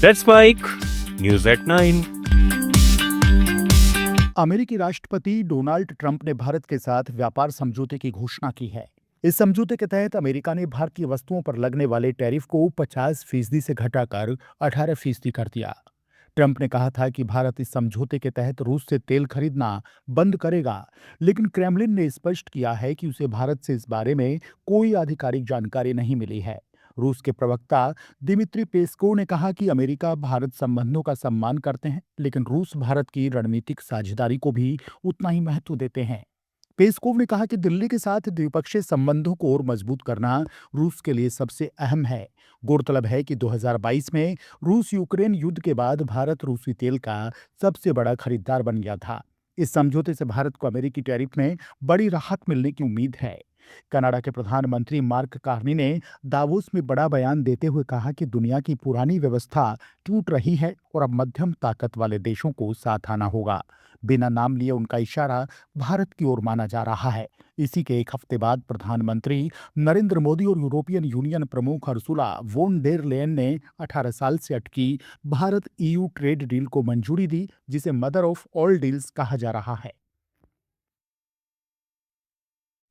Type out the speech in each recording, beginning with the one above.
That's Mike. News at 9. अमेरिकी राष्ट्रपति Donald Trump ने भारत के साथ व्यापार समझौते की घोषणा की है। इस समझौते के तहत अमेरिका ने भारतीय वस्तुओं पर लगने वाले टैरिफ को 50% से घटाकर 18% कर दिया। ट्रंप ने कहा था कि भारत इस समझौते के तहत रूस से तेल खरीदना बंद करेगा, लेकिन क्रेमलिन ने स्पष्ट किया है कि उसे भारत से इस बारे में कोई आधिकारिक जानकारी नहीं मिली है। रूस के प्रवक्ता दिमित्री पेस्कोव ने कहा कि अमेरिका भारत संबंधों का सम्मान करते हैं, लेकिन रूस भारत की रणनीतिक साझेदारी को भी उतना ही महत्व देते हैं। पेस्कोव ने कहा कि दिल्ली के साथ द्विपक्षीय संबंधों को और मजबूत करना रूस के लिए सबसे अहम है। गौरतलब है कि 2022 में रूस यूक्रेन युद्ध के बाद भारत रूसी तेल का सबसे बड़ा खरीदार बन गया था। इस समझौते से भारत को अमेरिकी टैरिफ में बड़ी राहत मिलने की उम्मीद है। कनाडा के प्रधानमंत्री मार्क कार्नी ने दावोस में बड़ा बयान देते हुए कहा कि दुनिया की पुरानी व्यवस्था टूट रही है और अब मध्यम ताकत वाले देशों को साथ आना होगा। बिना नाम लिए उनका इशारा भारत की ओर माना जा रहा है। इसी के एक हफ्ते बाद प्रधानमंत्री नरेंद्र मोदी और यूरोपियन यूनियन प्रमुख उर्सुला वोन डेर लेयन ने 18 साल से अटकी भारत EU ट्रेड डील को मंजूरी दी, जिसे मदर ऑफ ऑल डील्स कहा जा रहा है।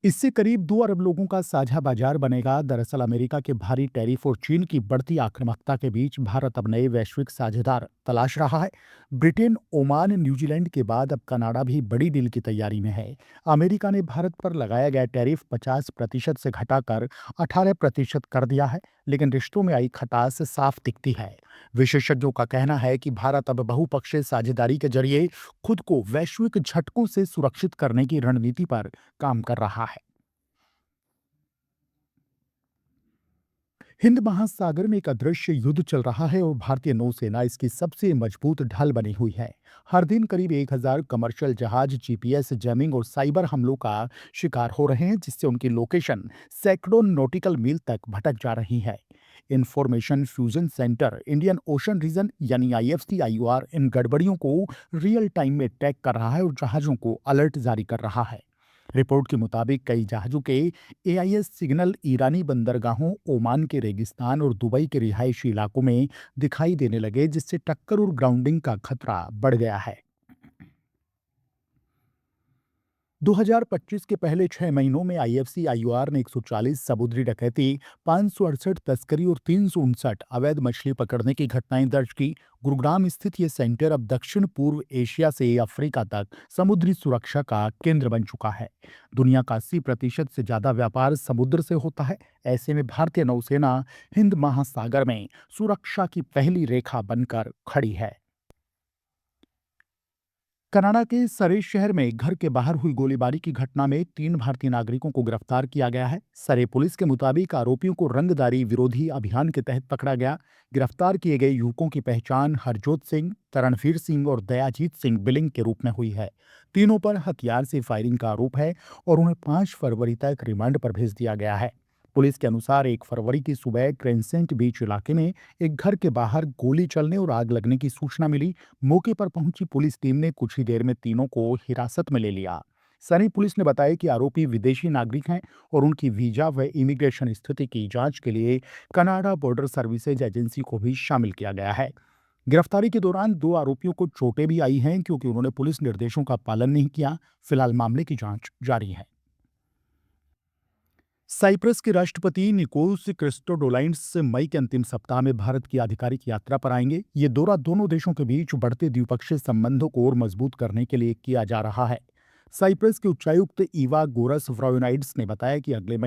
इससे करीब 2 अरब लोगों का साझा बाजार बनेगा। दरअसल अमेरिका के भारी टैरिफ और चीन की बढ़ती आक्रामकता के बीच भारत अब नए वैश्विक साझेदार तलाश रहा है। ब्रिटेन, ओमान, न्यूजीलैंड के बाद अब कनाडा भी बड़ी डील की तैयारी में है। अमेरिका ने भारत पर लगाया गया टैरिफ 50% से घटाकर 18% कर दिया है, लेकिन रिश्तों में आई खटास साफ दिखती है। विशेषज्ञों का कहना है कि भारत अब बहुपक्षीय साझेदारी के जरिए खुद को वैश्विक झटकों से सुरक्षित करने की रणनीति पर काम कर रहा है। हिंद महासागर में एक अदृश्य युद्ध चल रहा है और भारतीय नौसेना इसकी सबसे मजबूत ढाल बनी हुई है। हर दिन करीब 1000 कमर्शियल जहाज GPS जैमिंग और साइबर हमलों का शिकार हो रहे हैं, जिससे उनकी लोकेशन सैकड़ों नॉटिकल मील तक भटक जा रही है। Information fusion centre Indian Ocean region यानी IFC-IOR इन गड़बड़ियों को रियल टाइम में ट्रैक कर रहा है और जहाजों को अलर्ट जारी कर रहा है। रिपोर्ट के मुताबिक कई जहाजों के AIS सिग्नल ईरानी बंदरगाहों, ओमान के रेगिस्तान और दुबई के रिहायशी इलाकों में दिखाई देने लगे, जिससे टक्कर और ग्राउंडिंग का खतरा बढ़ गया है। 2025 के पहले 6 महीनों में IFC-IOR ने 140 समुद्री डकैती, 568 तस्करी और 359 अवैध मछली पकड़ने की घटनाएं दर्ज की। गुरुग्राम स्थित ये सेंटर अब दक्षिण पूर्व एशिया से अफ्रीका तक समुद्री सुरक्षा का केंद्र बन चुका है। दुनिया का 80% से ज्यादा व्यापार समुद्र से होता है। ऐसे में भारतीय नौसेना हिंद महासागर में सुरक्षा की पहली रेखा बनकर खड़ी है। कनाडा के सरे शहर में घर के बाहर हुई गोलीबारी की घटना में 3 भारतीय नागरिकों को गिरफ्तार किया गया है। सरे पुलिस के मुताबिक आरोपियों को रंगदारी विरोधी अभियान के तहत पकड़ा गया। गिरफ्तार किए गए युवकों की पहचान हरजोत सिंह, तरणवीर सिंह और दयाजीत सिंह बिलिंग के रूप में हुई है। तीनों पर हथियार से फायरिंग का आरोप है और उन्हें 5 फरवरी तक रिमांड पर भेज दिया गया है। पुलिस के अनुसार 1 फरवरी की सुबह क्रेसेंट बीच इलाके में एक घर के बाहर गोली चलने और आग लगने की सूचना मिली। मौके पर पहुंची पुलिस टीम ने कुछ ही देर में तीनों को हिरासत में ले लिया। सरी पुलिस ने बताया कि आरोपी विदेशी नागरिक हैं और उनकी वीजा व इमिग्रेशन स्थिति की जांच के लिए कनाडा बॉर्डर सर्विसेज एजेंसी को भी शामिल किया गया है। गिरफ्तारी के दौरान 2 आरोपियों को चोटें भी आई हैं, क्योंकि उन्होंने पुलिस निर्देशों का पालन नहीं किया। फिलहाल मामले की जांच जारी है। साइप्रस के राष्ट्रपति निकोस क्रिस्टोडोलाइड्स मई के अंतिम सप्ताह में भारत की आधिकारिक यात्रा पर आएंगे। ये दौरा दोनों देशों के बीच बढ़ते द्विपक्षीय संबंधों को और मजबूत करने के लिए किया जा रहा है। साइप्रस के उच्चायुक्त ईवा गोरस व्रायोनाइड्स ने बताया कि अगले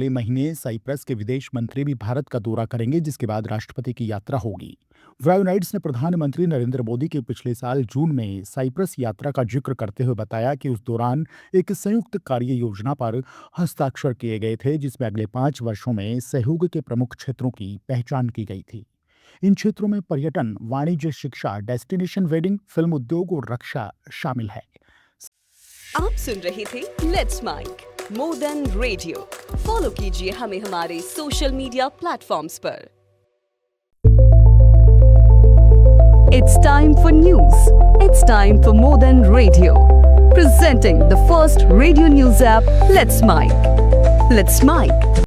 महीने साइप्रस के विदेश मंत्री भी भारत का दौरा करेंगे, जिसके बाद राष्ट्रपति की यात्रा होगी। व्रायोनाइड्स ने प्रधानमंत्री नरेंद्र मोदी के पिछले साल जून में साइप्रस यात्रा का जिक्र करते हुए बताया कि उस दौरान एक संयुक्त कार्य योजना पर हस्ताक्षर किए गए थे, जिसमें अगले 5 वर्षों में सहयोग के प्रमुख क्षेत्रों की पहचान की गई थी। इन क्षेत्रों में पर्यटन, वाणिज्य, शिक्षा, डेस्टिनेशन वेडिंग, फिल्म उद्योग और रक्षा शामिल है। आप सुन रहे थे let's make more than radio. Follow कीजिए हमें हमारे सोशल मीडिया प्लेटफॉर्म्स पर। It's time for news. It's time for more than radio. Presenting the first radio news app, Let's Mic. Let's Mic.